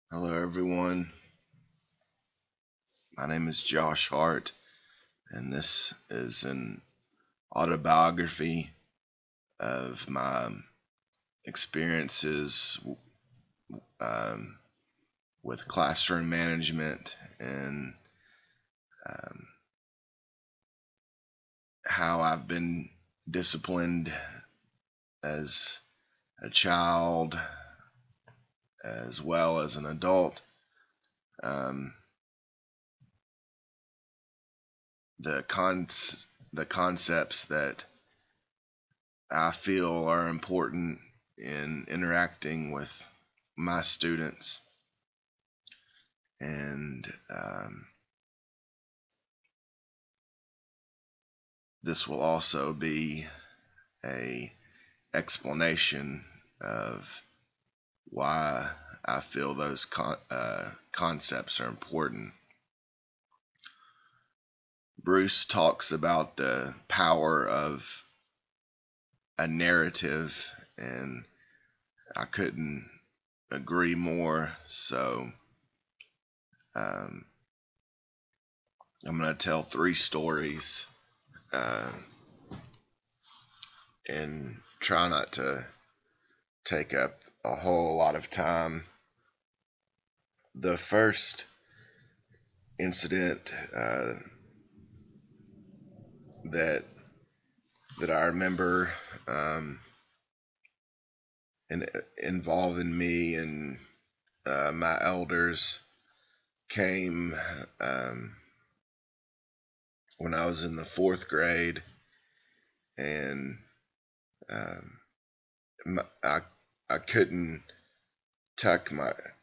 Hello, everyone. My name is Josh Hart, and this is an autobiography of my experiences um, with classroom management and um, how I've been disciplined as a child as well as an adult. Um, the concepts that I feel are important in interacting with my students, and this will also be a explanation of why I feel those concepts are important. Bruce talks about the power of a narrative, and I couldn't agree more. So um, I'm going to tell three stories uh, and try not to take up a whole lot of time. The first incident that I remember in, involving me and my elders came when I was in the fourth grade, and um, my, I couldn't tuck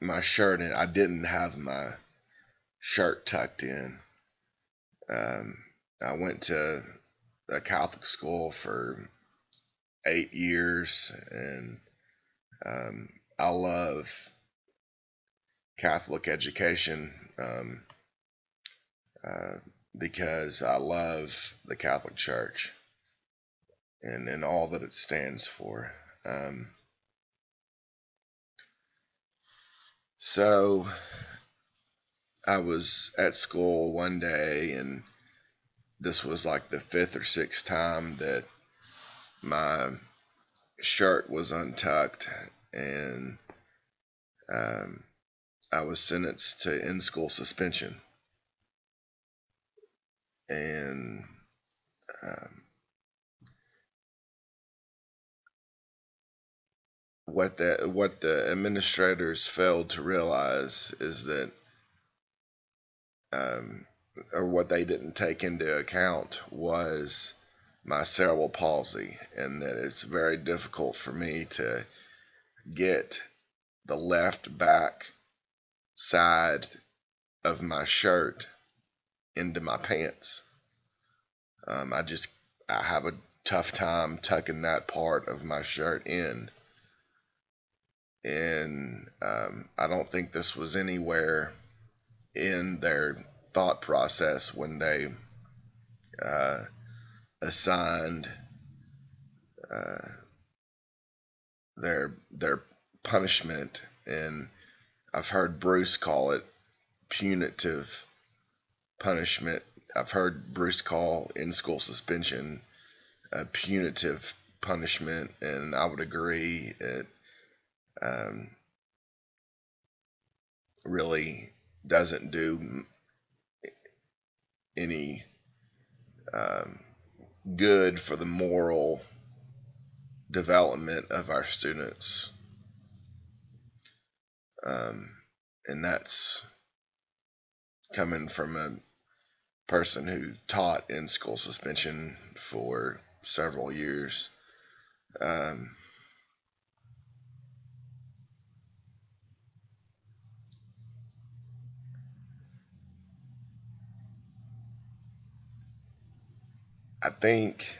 my shirt in. I didn't have my shirt tucked in. Um, I went to a Catholic school for 8 years, and I love Catholic education uh, because I love the Catholic Church and all that it stands for. Um, so I was at school one day, and this was like the fifth or sixth time that my shirt was untucked, and um, I was sentenced to in-school suspension. And um, what the administrators failed to realize is that, um, or what they didn't take into account, was my cerebral palsy, and that it's very difficult for me to get the left back side of my shirt into my pants. I just I have a tough time tucking that part of my shirt in, and I don't think this was anywhere in their thought process when they uh, assigned uh, their punishment. And I've heard Bruce call it punitive punishment. I've heard Bruce call in-school suspension a punitive punishment, and I would agree it um, really doesn't do any um, good for the moral development of our students. Um, and that's coming from a person who taught in school suspension for several years. Um, I think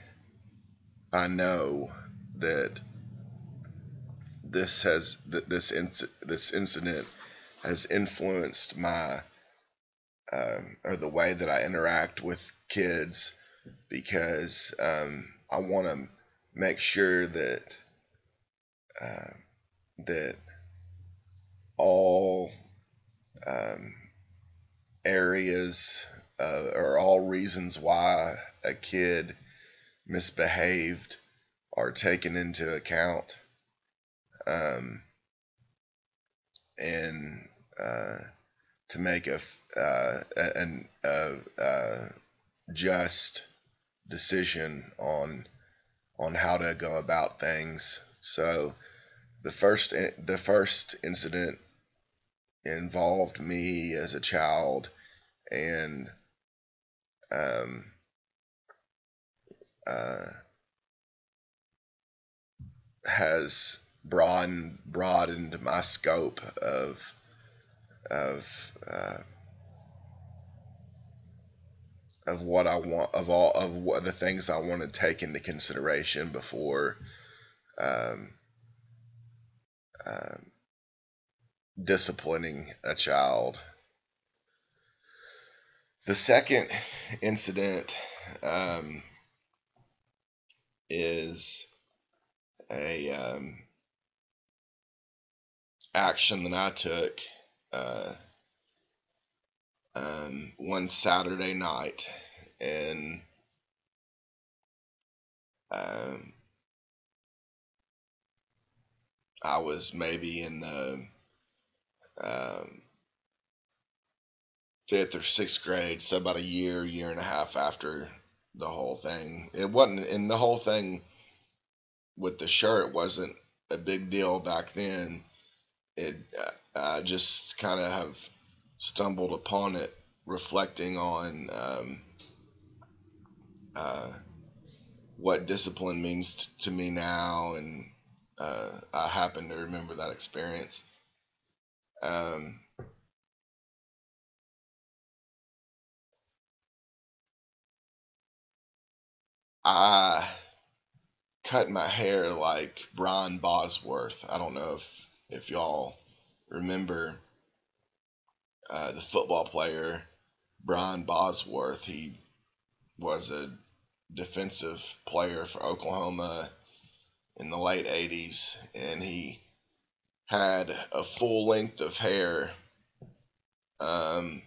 I know that this incident has influenced my or the way that I interact with kids, because I want to make sure that uh, that all um, areas are all reasons why a kid misbehaved are taken into account, um, and to make a just decision on how to go about things. So the first incident involved me as a child, and um, uh, has broadened my scope of of what I want, of all of what the things I want to take into consideration before um, uh, disciplining a child. The second incident is a action that I took uh, one Saturday night, and um, I was maybe in the um, fifth or sixth grade, so about a year and a half after the whole thing. It wasn't, and the whole thing with the shirt wasn't a big deal back then. It I just kind of have stumbled upon it, reflecting on uh, what discipline means to me now, and I happen to remember that experience. Um, I cut my hair like Brian Bosworth. I don't know if y'all remember the football player Brian Bosworth. He was a defensive player for Oklahoma in the late 80s, and he had a full length of hair, um,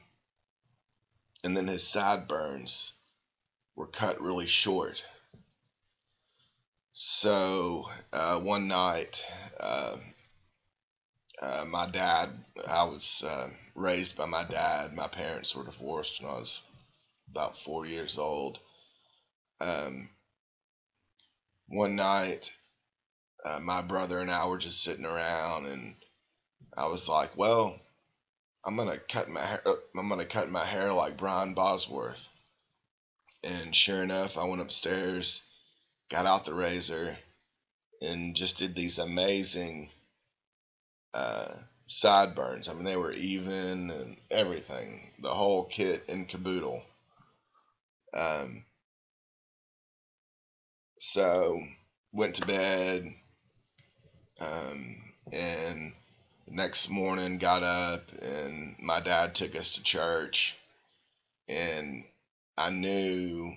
and then his sideburns were cut really short. So one night, my dad, I was raised by my dad. My parents were divorced when I was about 4 years old. Um, one night, my brother and I were just sitting around, and I was like, "Well, I'm gonna cut my hair. I'm gonna cut my hair like Brian Bosworth." And sure enough, I went upstairs, got out the razor, and just did these amazing uh, sideburns. I mean, they were even and everything, the whole kit and caboodle. Um, so went to bed, and next morning got up, and my dad took us to church, and I knew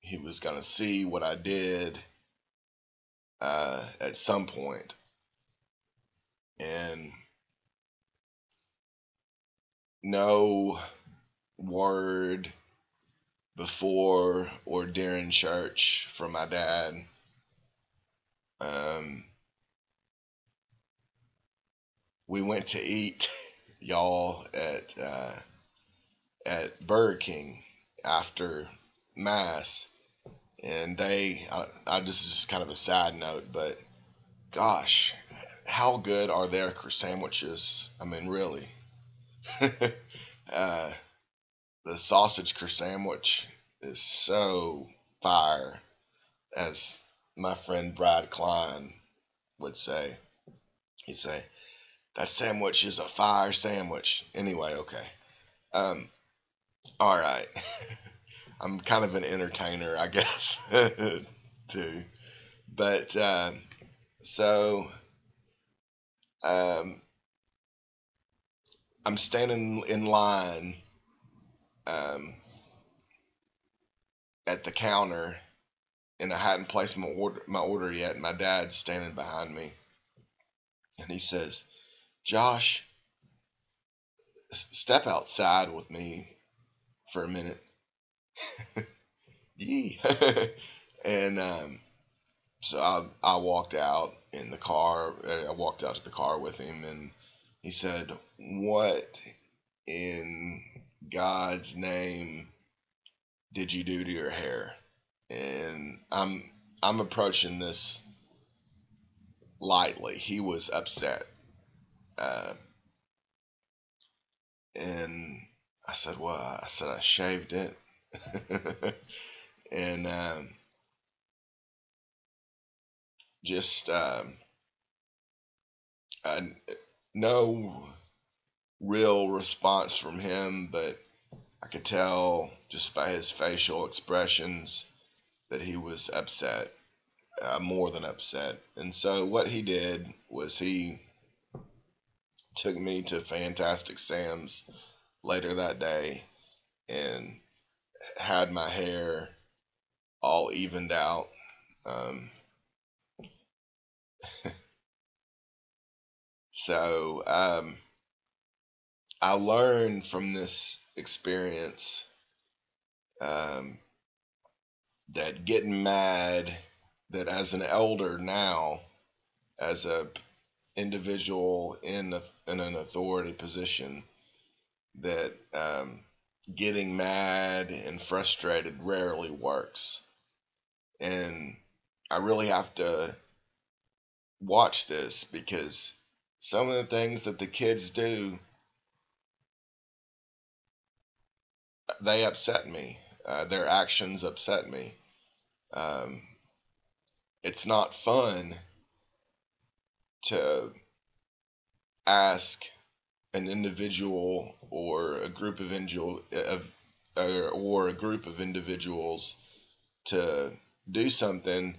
he was gonna see what I did at some point, and no word before or during church from my dad. Um, we went to eat, y'all, at Burger King after mass, and this is just kind of a side note, but gosh, how good are their sandwiches? I mean, really. uh, the sausage sandwich is so fire, as my friend Brad Klein would say. He'd say, that sandwich is a fire sandwich. Anyway, okay. Um, all right. I'm kind of an entertainer, I guess, too. But so um, I'm standing in line um, at the counter, and I hadn't placed my order yet. And my dad's standing behind me, and he says, "Josh, step outside with me for a minute. Yee. And so I walked out in the car. I walked out to the car with him, and he said, "What in God's name did you do to your hair?" And I'm approaching this lightly. He was upset, uh, and I said, "Well," I said, "I shaved it," and just no real response from him, but I could tell just by his facial expressions that he was upset, more than upset. And so what he did was he took me to Fantastic Sam's later that day and had my hair all evened out. Um, so I learned from this experience um, that getting mad, that as an elder now, as a individual in an authority position, that getting mad and frustrated rarely works. And I really have to watch this, because some of the things that the kids do, they upset me. Their actions upset me. Um, it's not fun to ask an individual or a group of individuals to do something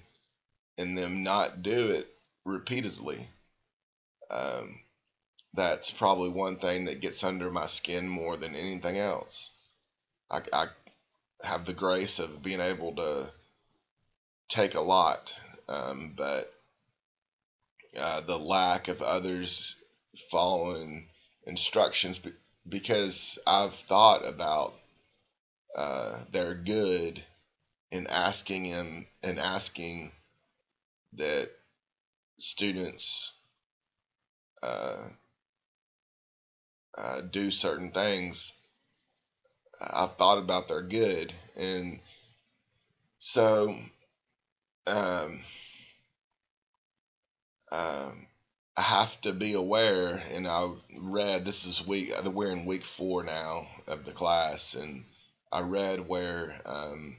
and them not do it repeatedly. Um, that's probably one thing that gets under my skin more than anything else. I have the grace of being able to take a lot, but the lack of others following instructions, because I've thought about their good in asking that students uh, do certain things. I've thought about their good, and so um, um, I have to be aware. And I read, we're in week 4 now of the class, and I read where um,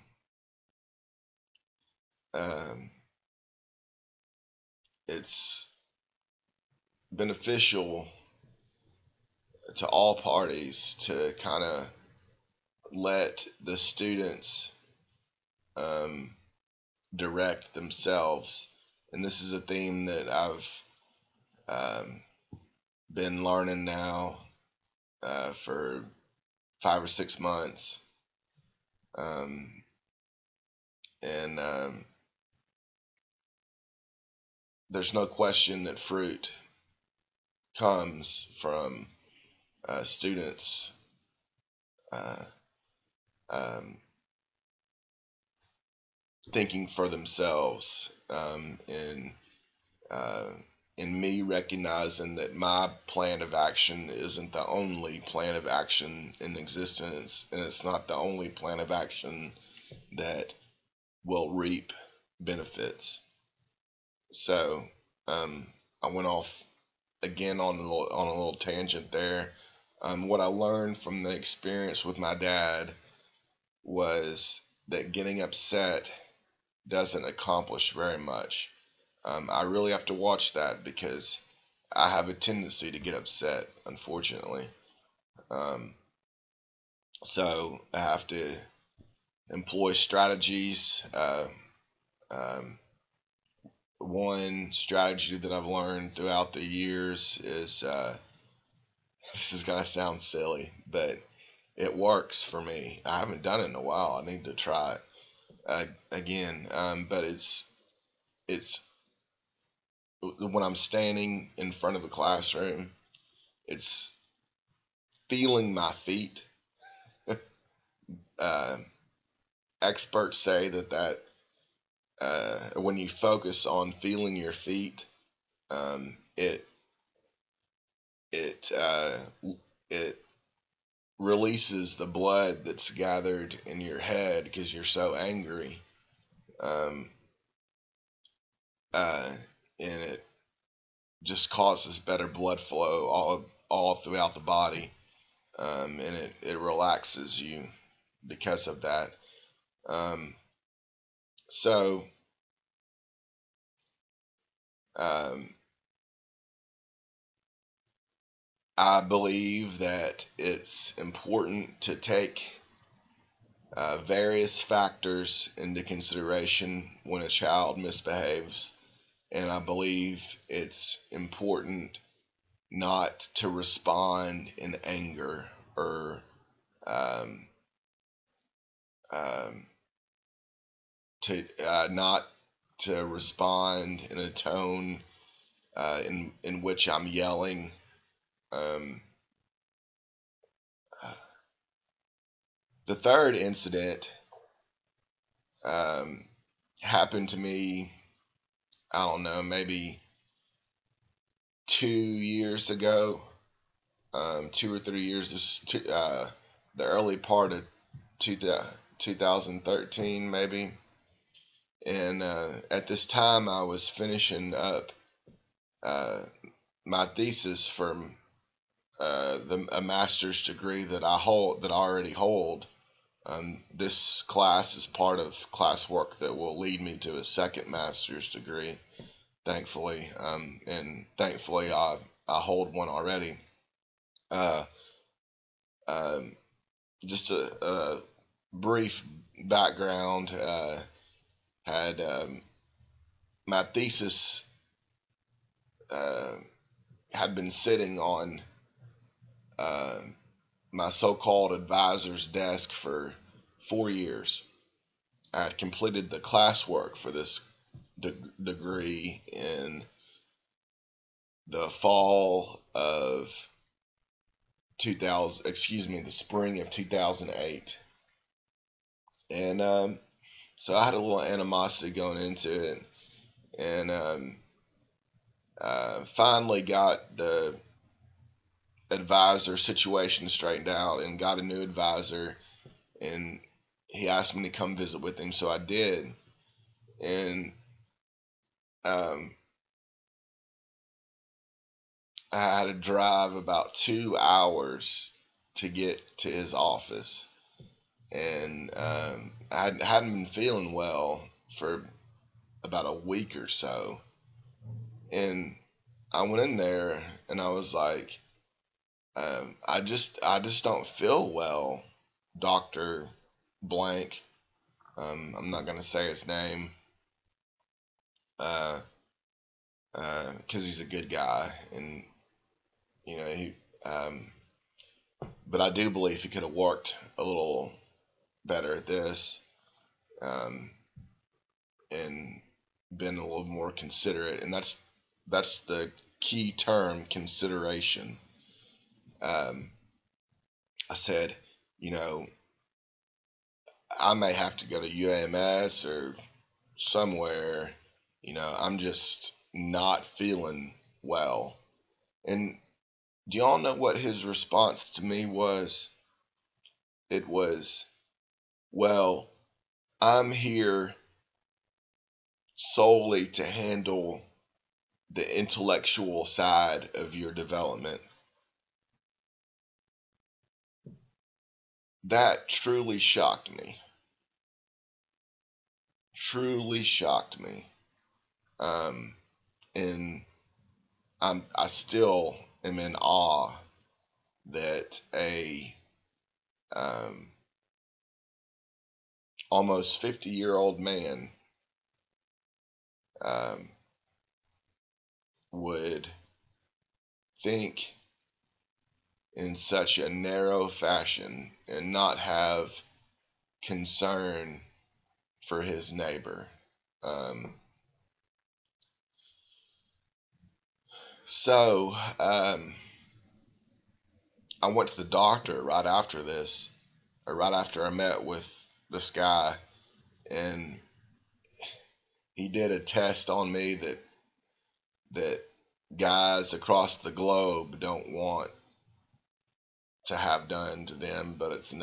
it's beneficial to all parties to kind of let the students um, direct themselves. And this is a theme that I've um, been learning now for 5 or 6 months. And there's no question that fruit comes from students uh, um, thinking for themselves, and in me recognizing that my plan of action isn't the only plan of action in existence, and it's not the only plan of action that will reap benefits. So I went off again on a little tangent there. What I learned from the experience with my dad was that getting upset doesn't accomplish very much. I really have to watch that, because I have a tendency to get upset, unfortunately. Um, so I have to employ strategies. Um, One strategy that I've learned throughout the years is this is going to sound silly, but it works for me. I haven't done it in a while. I need to try it again. But it's when I'm standing in front of the classroom, it's feeling my feet. uh, Experts say that when you focus on feeling your feet, it it it releases the blood that's gathered in your head because you're so angry, um, uh, and it just causes better blood flow all throughout the body, and it relaxes you because of that. Um, so um, I believe that it's important to take various factors into consideration when a child misbehaves, and I believe it's important not to respond in anger or um, um, to not to respond in a tone in which I'm yelling. Um, the third incident um, happened to me, I don't know, maybe 2 years ago, 2 or 3 years, the early part of 2013 maybe. And at this time, I was finishing up uh, my thesis from a master's degree that I already hold. This class is part of classwork that will lead me to a second master's degree, thankfully. And thankfully, I hold one already. Uh, um, just a brief background. Had My thesis uh, had been sitting on uh, my so-called advisor's desk for 4 years. I had completed the classwork for this degree in the fall of 2000, the spring of 2008. And so I had a little animosity going into it, and finally got the advisor situation straightened out and got a new advisor, and he asked me to come visit with him, so I did. And um, I had to drive about 2 hours to get to his office, and I hadn't been feeling well for about a week or so. And I went in there and I was like, I just don't feel well, Doctor Blank. I'm not gonna say his name, because he's a good guy, and you know he. But I do believe he could have worked a little better at this, um, and been a little more considerate, and that's the key term, consideration. Um, I said, you know, I may have to go to UAMS or somewhere. I'm just not feeling well. And do y'all know what his response to me was? It was, well, I'm here solely to handle the intellectual side of your development. That truly shocked me. Truly shocked me. And I still am in awe that a um, almost 50-year-old man um, would think in such a narrow fashion and not have concern for his neighbor. Um, so, I went to the doctor right after this, or right after I met with this guy, and he did a test on me that guys across the globe don't want to have done to them, but it's a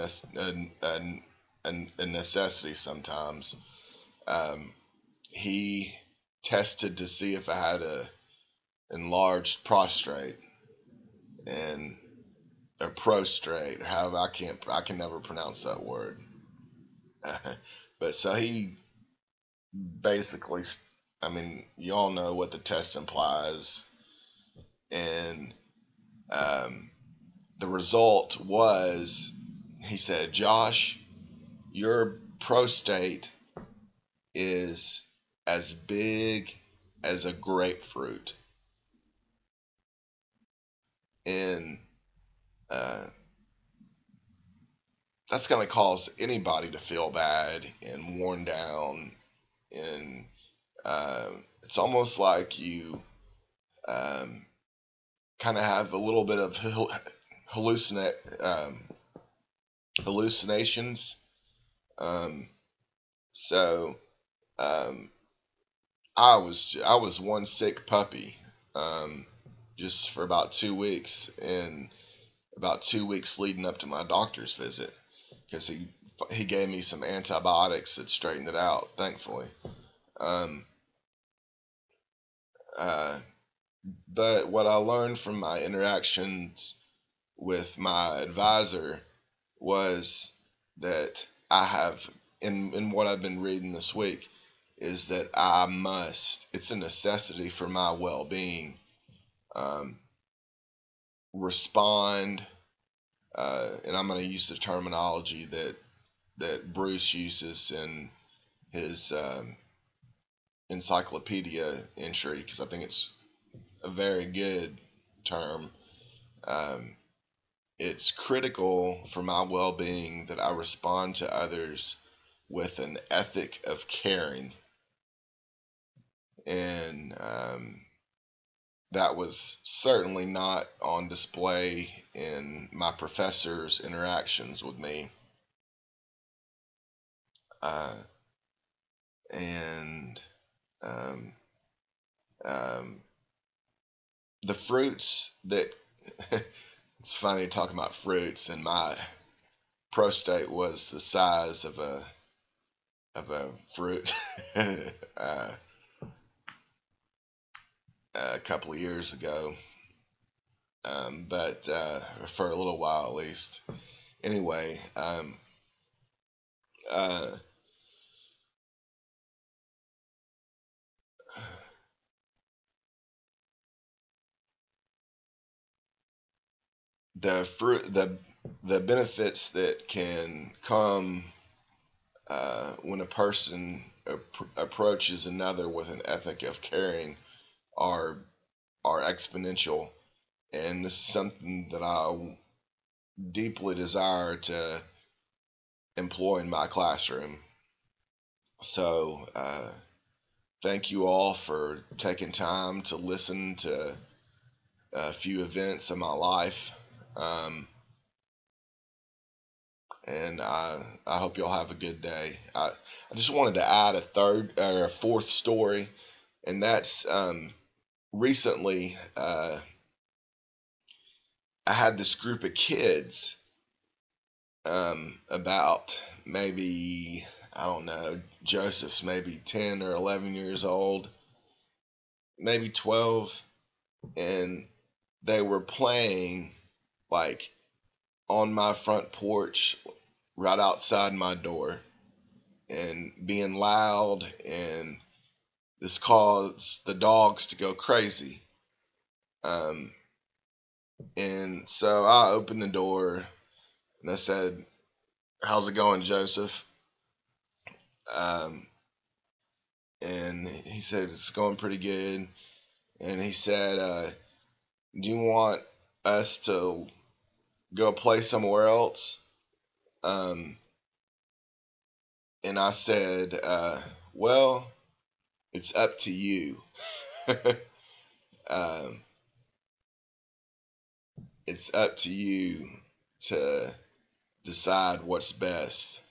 necessity sometimes. Um, he tested to see if I had a enlarged prostrate and or prostrate, or however I can never pronounce that word. But so he basically, I mean, you all know what the test implies, and um, the result was, he said, Josh, your prostate is as big as a grapefruit. And uh, that's going to cause anybody to feel bad and worn down. And it's almost like you kind of have a little bit of um, hallucinations. Um, so um, I was one sick puppy, just for about 2 weeks, and about 2 weeks leading up to my doctor's visit, because he gave me some antibiotics that straightened it out, thankfully. Um, uh, but what I learned from my interactions with my advisor was that I have, in what I've been reading this week, is that it's a necessity for my well-being, um, respond, and I'm going to use the terminology that Bruce uses in his encyclopedia entry, because I think it's a very good term. Um, it's critical for my well-being that I respond to others with an ethic of caring. And that was certainly not on display in my professor's interactions with me. Uh, and um, um, the fruits that it's funny talking about fruits, and my prostate was the size of a fruit uh, a couple of years ago, but for a little while at least. Anyway, uh, the benefits that can come when a person approaches another with an ethic of caring are exponential, and this is something that I deeply desire to employ in my classroom. So thank you all for taking time to listen to a few events in my life. And I hope y'all have a good day. I just wanted to add a fourth story, and that's recently I had this group of kids, about maybe, I don't know, Joseph's maybe 10 or 11 years old, maybe 12, and they were playing like on my front porch right outside my door and being loud, and this caused the dogs to go crazy. Um, and so I opened the door and I said, "How's it going, Joseph?" Um, and he said, "It's going pretty good." And he said, "Do you want us to go play somewhere else?" Um, and I said, "Well, it's up to you." um, it's up to you to decide what's best.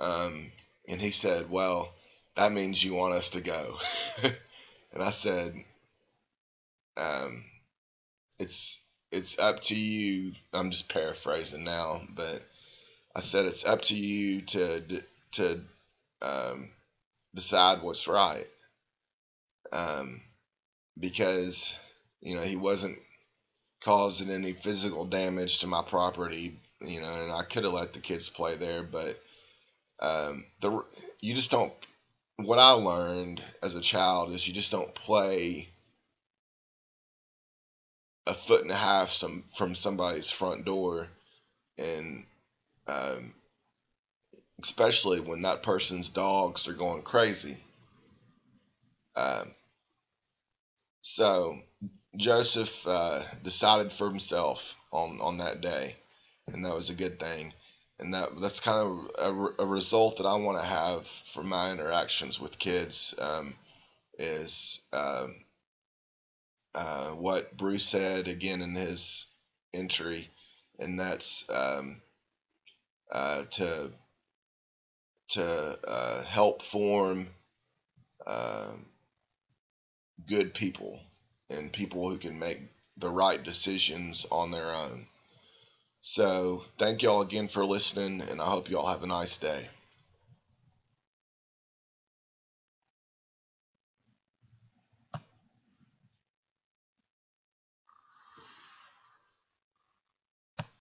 And he said, well, that means you want us to go. And I said, um, it's up to you. I'm just paraphrasing now, but I said it's up to you to um, decide what's right, um, because he wasn't causing any physical damage to my property, and I could have let the kids play there, but the you just don't. What I learned as a child is you just don't play a foot and a half from somebody's front door, and um, especially when that person's dogs are going crazy. Um, so Joseph decided for himself on that day, and that was a good thing. And that's kind of a result that I want to have from my interactions with kids, is what Bruce said again in his entry, and that's to help form uh, good people and people who can make the right decisions on their own. So thank y'all again for listening, and I hope y'all have a nice day.